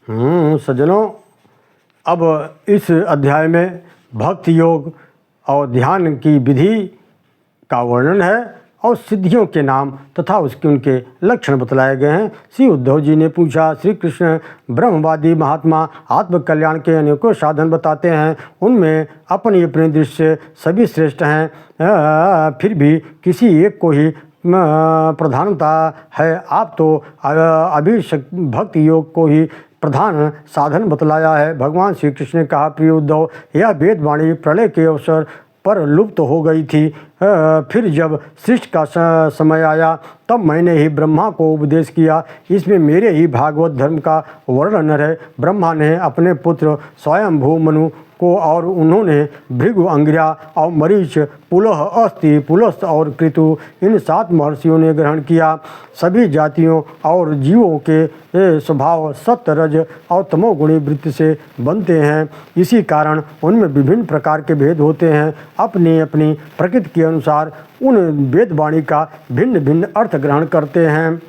सज्जनों, अब इस अध्याय में भक्ति योग और ध्यान की विधि का वर्णन है और सिद्धियों के नाम तथा उनके लक्षण बतलाए गए हैं। श्री उद्धव जी ने पूछा, श्री कृष्ण ब्रह्मवादी महात्मा आत्मकल्याण के अनेकों साधन बताते हैं, उनमें अपनी अपनी दृष्टि से सभी श्रेष्ठ हैं, फिर भी किसी एक को ही प्रधानता है। आप तो अभी भक्ति योग को ही प्रधान साधन बतलाया है। भगवान श्री कृष्ण ने कहा, प्रिय उद्धव, यह वेदवाणी प्रलय के अवसर पर लुप्त हो गई थी। फिर जब सृष्टि का समय आया तब मैंने ही ब्रह्मा को उपदेश किया। इसमें मेरे ही भागवत धर्म का वर्णन है। ब्रह्मा ने अपने पुत्र स्वयंभू मनु को और उन्होंने भृगु, अंगिरा और मरीच, पुलह, अस्ति, पुलस्त और कृतु इन 7 महर्षियों ने ग्रहण किया। सभी जातियों और जीवों के स्वभाव सत्य, रज और तमोगुणी वृत्ति से बनते हैं। इसी कारण उनमें विभिन्न प्रकार के भेद होते हैं। अपनी अपनी प्रकृति के अनुसार उन वेदवाणी का भिन्न भिन्न अर्थ ग्रहण करते हैं।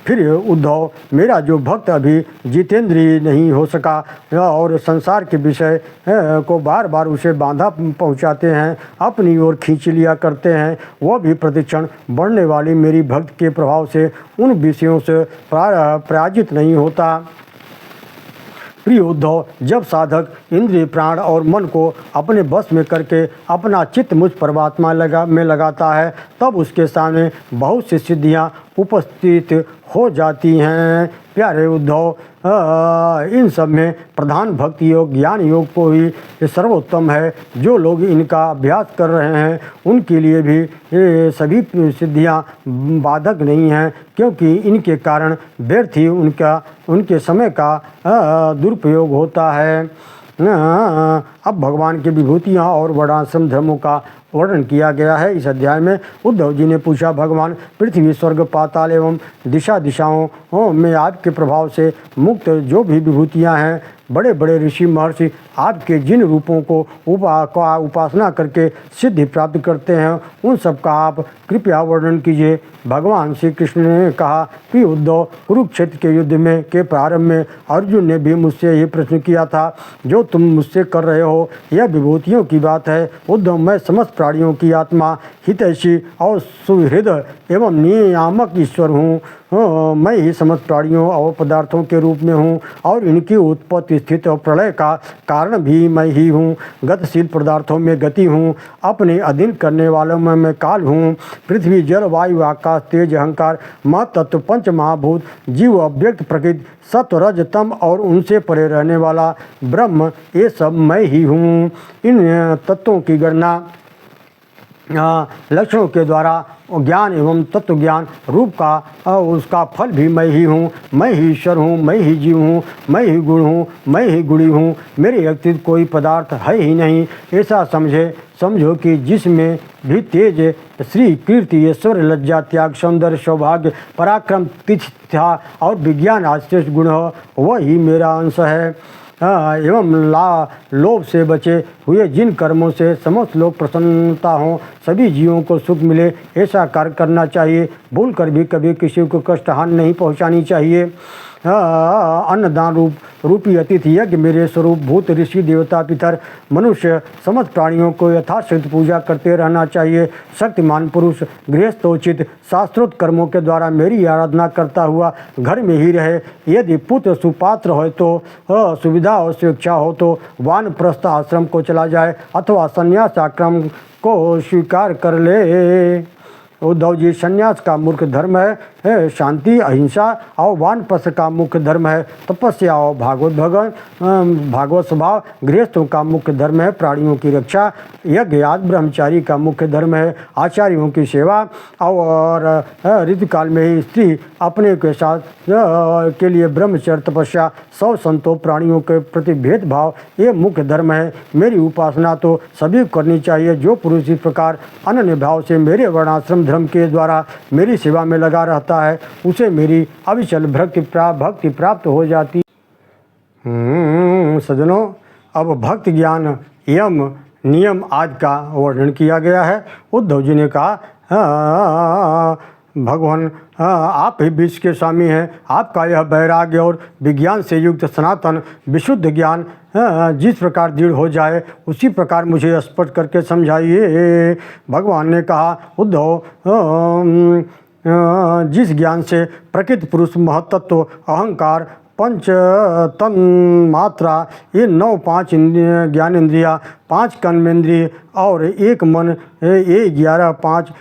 फिर उद्धव, मेरा जो भक्त अभी जितेंद्रिय नहीं हो सका और संसार के विषय को बार बार उसे बांधा पहुंचाते हैं, अपनी ओर खींच लिया करते हैं, वह भी प्रतिक्षण बढ़ने वाली मेरी भक्त के प्रभाव से उन विषयों से पराजित नहीं होता। प्रिय उद्धव, जब साधक इंद्रिय, प्राण और मन को अपने बस में करके अपना चित्त मुझ परमात्मा में लगाता है, तब उसके सामने बहुत सी सिद्धियां उपस्थित हो जाती हैं। प्यारे उद्धव, इन सब में प्रधान भक्ति योग, ज्ञान योग को ही सर्वोत्तम है। जो लोग इनका अभ्यास कर रहे हैं उनके लिए भी ये सभी सिद्धियां बाधक नहीं हैं, क्योंकि इनके कारण व्यर्थ ही उनके समय का दुरुपयोग होता है। अब भगवान की विभूतियाँ और वर्णाश्रम धर्मों का वर्णन किया गया है। इस अध्याय में उद्धव जी ने पूछा, भगवान, पृथ्वी, स्वर्ग, पाताल एवं दिशाओं में आपके प्रभाव से मुक्त जो भी विभूतियाँ हैं, बड़े बड़े ऋषि महर्षि आपके जिन रूपों को उपासना करके सिद्धि प्राप्त करते हैं, उन सब का आप कृपया वर्णन कीजिए। भगवान श्री कृष्ण ने कहा कि उद्धव, कुरुक्षेत्र के युद्ध में के प्रारंभ में अर्जुन ने भी मुझसे ये प्रश्न किया था, जो तुम मुझसे कर रहे हो यह विभूतियों की बात है। उद्धव, मैं समस्त प्राणियों की आत्मा, हितैषी और सुहृद एवं नियामक ईश्वर हूँ। मैं ही समस्त प्राणियों और पदार्थों के रूप में हूँ और इनकी उत्पत्ति, स्थिति और प्रलय का कारण भी मैं ही हूँ। गतिशील पदार्थों में गति हूँ, अपने अधीन करने वालों में मैं काल हूँ। पृथ्वी, जल, वायु, आकाश, तेज, अहंकार, महतत्व, पंच महाभूत, जीव, अव्यक्त प्रकृति, सत्व, रज, तम और उनसे परे रहने वाला ब्रह्म, ये सब मैं ही हूँ। इन तत्वों की गणना लक्षणों के द्वारा ज्ञान एवं तत्व ज्ञान रूप का उसका फल भी मैं ही हूँ। मैं ही ईश्वर हूँ, मैं ही जीव हूँ, मैं ही गुण हूँ, मैं ही गुणी हूँ। मेरे अतिरिक्त कोई पदार्थ है ही नहीं। ऐसा समझो कि जिसमें भी तेज, श्री, कीर्ति, ऐश्वर्य, लज्जा, त्याग, सौंदर्य, सौभाग्य, पराक्रम, तिथिता और विज्ञान आश्चर्य गुण हो, वही मेरा अंश है। एवं लोभ से बचे हुए जिन कर्मों से समस्त लोग प्रसन्नता हों, सभी जीवों को सुख मिले, ऐसा कार्य करना चाहिए। भूल कर भी कभी किसी को कष्ट हानि नहीं पहुंचानी चाहिए। अन्नदान रूपी अतिथि यज्ञ मेरे स्वरूप भूत, ऋषि, देवता, पितर, मनुष्य समस्त प्राणियों को यथाशक्ति पूजा करते रहना चाहिए। शक्तिमान पुरुष गृहस्थोचित शास्त्रोक्त कर्मों के द्वारा मेरी आराधना करता हुआ घर में ही रहे। यदि पुत्र सुपात्र हो तो सुविधा और स्वेच्छा हो तो वानप्रस्थ आश्रम को चला जाए अथवा संन्यास आश्रम को स्वीकार कर ले। उद्धव जी, संन्यास का मुख्य धर्म है शांति, अहिंसा और वानप्रस्थ का मुख्य धर्म है तपस्या और भागवत स्वभाव। गृहस्थों का मुख्य धर्म है प्राणियों की रक्षा, यज्ञ आदि। ब्रह्मचारी का मुख्य धर्म है आचार्यों की सेवा और ऋतुकाल में ही स्त्री अपने के साथ के लिए ब्रह्मचर्य, तपस्या, सौ संतों प्राणियों के प्रति भेदभाव ये मुख्य धर्म है। मेरी उपासना तो सभी करनी चाहिए। जो पुरुष इस प्रकार अनन्य भाव से मेरे वर्णाश्रम धर्म के द्वारा मेरी सेवा में लगा रहता है, उसे मेरी अविचल भक्ति प्राप्त हो जाती। सज्जनों, अब भक्ति ज्ञान यम नियम आदि का वर्णन किया गया है। उद्धव जी ने कहा, भगवान आप ही विश्व के स्वामी हैं। आपका यह वैराग्य और विज्ञान से युक्त सनातन विशुद्ध ज्ञान जिस प्रकार दृढ़ हो जाए उसी प्रकार मुझे स्पष्ट करके समझाइए। भगवान ने कहा, उद्धव, जिस ज्ञान से प्रकृति, पुरुष, महत्त्व, अहंकार, पंच तन मात्रा, ये 9 5 ज्ञानेंद्रिया, 5 कर्मेंद्रिय और 1 मन, ये 11 5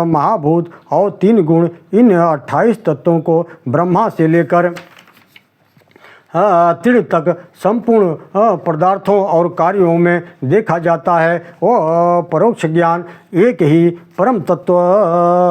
महाभूत और 3 गुण, इन 28 तत्वों को ब्रह्मा से लेकर तीर्ण तक संपूर्ण पदार्थों और कार्यों में देखा जाता है। वो परोक्ष ज्ञान एक ही परम तत्व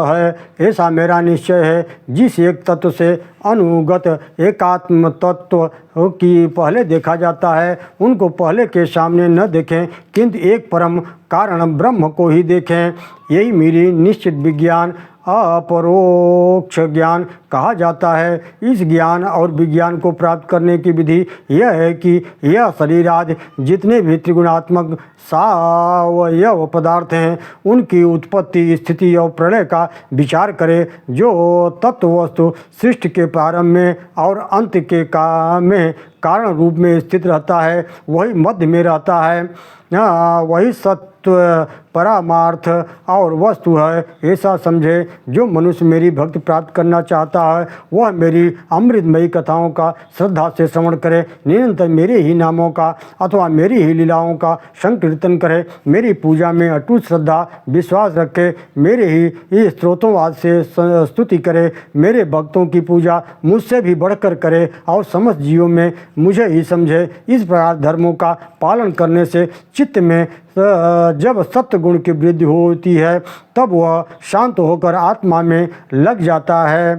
है, ऐसा मेरा निश्चय है। जिस एक तत्व से अनुगत एकात्म तत्व की पहले देखा जाता है, उनको पहले के सामने न देखें, किंतु एक परम कारण ब्रह्म को ही देखें। यही मेरी निश्चित विज्ञान अपरोक्ष ज्ञान कहा जाता है। इस ज्ञान और विज्ञान को प्राप्त करने की विधि यह है कि यह शरीर आदि जितने भी त्रिगुणात्मक सावयव पदार्थ हैं, उनकी उत्पत्ति, स्थिति और प्रलय का विचार करे। जो तत्व वस्तु सृष्टि के प्रारंभ में और अंत के में कारण रूप में स्थित रहता है, वही मध्य में रहता है, वही सत्य परामार्थ और वस्तु है, ऐसा समझे। जो मनुष्य मेरी भक्ति प्राप्त करना चाहता है, वह मेरी अमृतमयी कथाओं का श्रद्धा से श्रवण करे, निरंतर मेरे ही नामों का अथवा मेरी ही लीलाओं का संकीर्तन करे, मेरी पूजा में अटूट श्रद्धा विश्वास रखे, मेरे ही स्त्रोतों से स्तुति करे, मेरे भक्तों की पूजा मुझसे भी बढ़कर करे और समस्त जीवों में मुझे ही समझे। इस प्रकार धर्मों का पालन करने से चित्त में जब सत्य गुण की वृद्धि होती है, तब वह शांत होकर आत्मा में लग जाता है।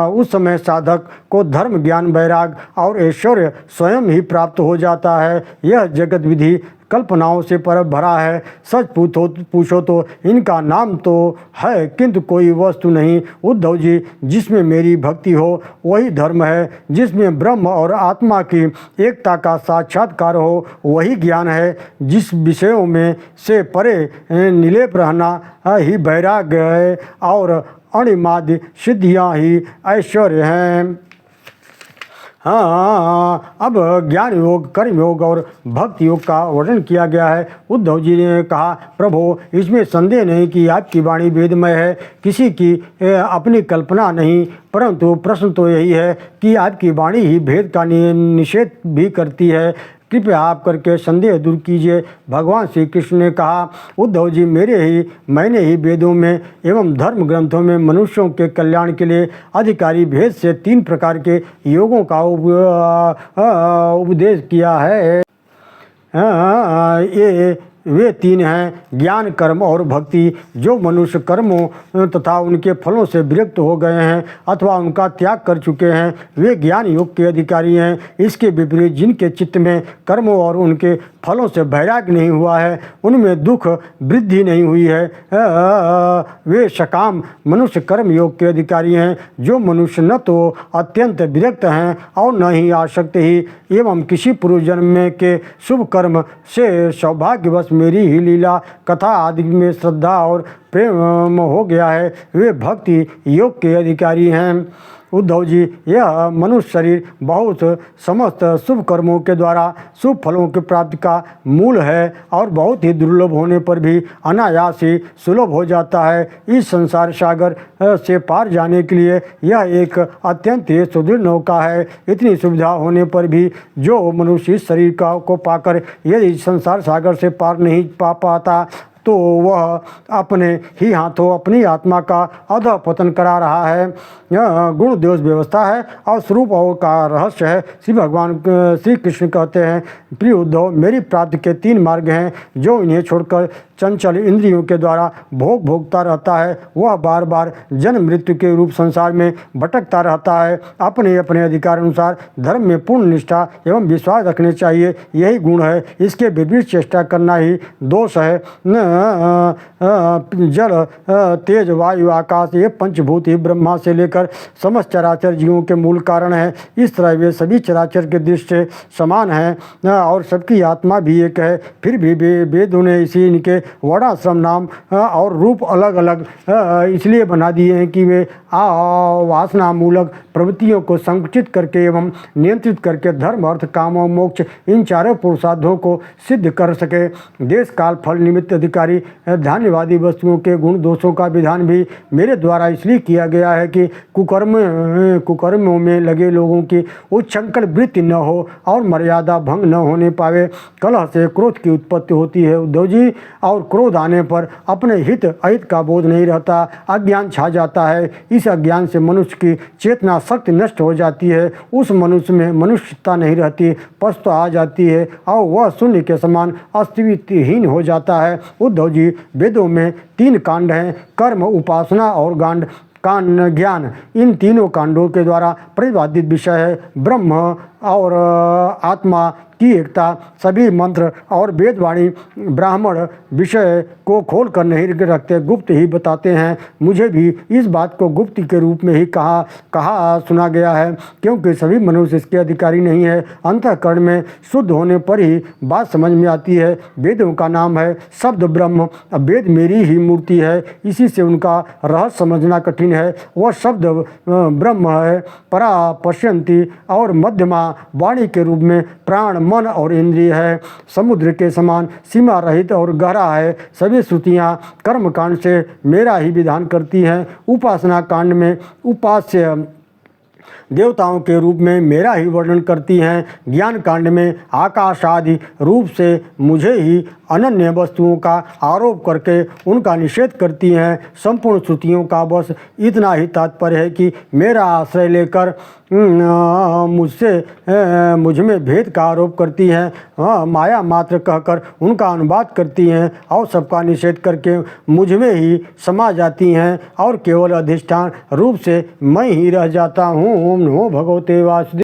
उस समय साधक को धर्म, ज्ञान, वैराग और ऐश्वर्य स्वयं ही प्राप्त हो जाता है। यह जगत विधि कल्पनाओं से पर भरा है। सच पूछो तो इनका नाम तो है, किंतु कोई वस्तु नहीं। उद्धव जी, जिसमें मेरी भक्ति हो वही धर्म है, जिसमें ब्रह्म और आत्मा की एकता का साक्षात्कार हो वही ज्ञान है। जिस विषयों में से परे निलेप रहना ही वैराग्य है और अणिमादि सिद्धियाँ ही ऐश्वर्य हैं। अब ज्ञान योग, कर्म योग और भक्ति योग का वर्णन किया गया है। उद्धव जी ने कहा, प्रभु, इसमें संदेह नहीं कि आपकी वाणी वेदमय है, किसी की अपनी कल्पना नहीं, परंतु प्रश्न तो यही है कि आपकी वाणी ही भेद का निषेध भी करती है। कृपया आप करके संदेह दूर कीजिए। भगवान श्री कृष्ण ने कहा, उद्धव जी, मैंने ही वेदों में एवं धर्म ग्रंथों में मनुष्यों के कल्याण के लिए अधिकारी भेद से 3 प्रकार के योगों का उपदेश किया है। ये वे 3 हैं, ज्ञान, कर्म और भक्ति। जो मनुष्य कर्मों तथा उनके फलों से विरक्त हो गए हैं अथवा उनका त्याग कर चुके हैं, वे ज्ञान योग के अधिकारी हैं। इसके विपरीत जिनके चित्त में कर्मों और उनके फलों से वैराग्य नहीं हुआ है, उनमें दुख वृद्धि नहीं हुई है, वे सकाम मनुष्य कर्म योग के अधिकारी हैं। जो मनुष्य न तो अत्यंत विरक्त हैं और न ही आसक्त ही एवं किसी पूर्व जन्म में के शुभ कर्म से सौभाग्यवश मेरी ही लीला कथा आदि में श्रद्धा और प्रेम हो गया है, वे भक्ति योग के अधिकारी हैं। उद्धव जी, यह मनुष्य शरीर बहुत समस्त शुभ कर्मों के द्वारा शुभ फलों की प्राप्ति का मूल है और बहुत ही दुर्लभ होने पर भी अनायास ही सुलभ हो जाता है। इस संसार सागर से पार जाने के लिए यह एक अत्यंत ही सुदृढ़ नौका है। इतनी सुविधा होने पर भी जो मनुष्य इस शरीर को पाकर यदि संसार सागर से पार नहीं पाता, तो वह अपने ही हाथों अपनी आत्मा का अधःपतन करा रहा है। गुण दोष व्यवस्था है और स्वरूप और का रहस्य है। श्री कृष्ण कहते हैं, प्रिय उद्धव, मेरी प्राप्ति के 3 मार्ग हैं। जो इन्हें छोड़कर चंचल इंद्रियों के द्वारा भोगता रहता है, वह बार बार जन्म मृत्यु के रूप संसार में भटकता रहता है। अपने अपने अधिकार अनुसार धर्म में पूर्ण निष्ठा एवं विश्वास रखने चाहिए, यही गुण है। इसके विपरीत चेष्टा करना ही दोष है। जल, तेज, वायु, आकाश, ये पंचभूत ही ब्रह्मा से लेकर समस्त चराचर जीवों के मूल कारण हैं। इस तरह वे सभी चराचर के दृष्टि से समान हैं और सबकी आत्मा भी एक है। फिर भी वेदों ने इसी इनके वर्णाश्रम नाम और रूप अलग अलग इसलिए बना दिए हैं कि वे वासना मूलक प्रवृत्तियों को संकुचित करके एवं नियंत्रित करके धर्म, अर्थ, काम और मोक्ष इन चारों पुरुषार्थों को सिद्ध कर सके। देश, काल, फल, निमित्त, अधिकारी, धान्यवादी वस्तुओं के गुण दोषों का विधान भी मेरे द्वारा इसलिए किया गया है कि कुकर्मों में लगे लोगों की उच्छृंखल वृत्ति न हो और मर्यादा भंग न होने पावे। कलह से क्रोध की उत्पत्ति होती है उद्धव जी, और क्रोध आने पर अपने हित अहित का बोध नहीं रहता, अज्ञान छा जाता है। इस अज्ञान से मनुष्य की चेतना शक्ति नष्ट हो जाती है, उस मनुष्य में मनुष्यता नहीं रहती, पशुता आ जाती है और वह शून्य के समान अस्तित्वहीन हो जाता है। उद्धव जी, वेदों में 3 कांड हैं, कर्म, उपासना और ज्ञान। इन तीनों कांडों के द्वारा प्रतिपादित विषय है ब्रह्म और आत्मा की एकता। सभी मंत्र और वेदवाणी ब्राह्मण विषय को खोल कर नहीं रखते, गुप्त ही बताते हैं। मुझे भी इस बात को गुप्त के रूप में ही कहा सुना गया है, क्योंकि सभी मनुष्य इसके अधिकारी नहीं है। अंतःकरण में शुद्ध होने पर ही बात समझ में आती है। वेदों का नाम है शब्द ब्रह्म। वेद मेरी ही मूर्ति है, इसी से उनका रहस्य समझना कठिन है। वह शब्द ब्रह्म है, परा पश्यंती और मध्यमा वाणी के रूप में प्राण, मन और इंद्रिय है। समुद्र के समान सीमा रहित और गहरा है। सभी श्रुतियाँ कर्म कांड से मेरा ही विधान करती हैं। उपासना कांड में उपास्य देवताओं के रूप में मेरा ही वर्णन करती हैं। ज्ञान कांड में आकाश आदि रूप से मुझे ही अनन्य वस्तुओं का आरोप करके उनका निषेध करती हैं। संपूर्ण श्रुतियों का बस इतना ही तात्पर्य है कि मेरा आश्रय लेकर मुझ में भेद का आरोप करती हैं, माया मात्र कहकर उनका अनुवाद करती हैं और सबका निषेध करके मुझ में ही समा जाती हैं और केवल अधिष्ठान रूप से मैं ही रह जाता हूँ। ओम नमो भगवते वासुदेव।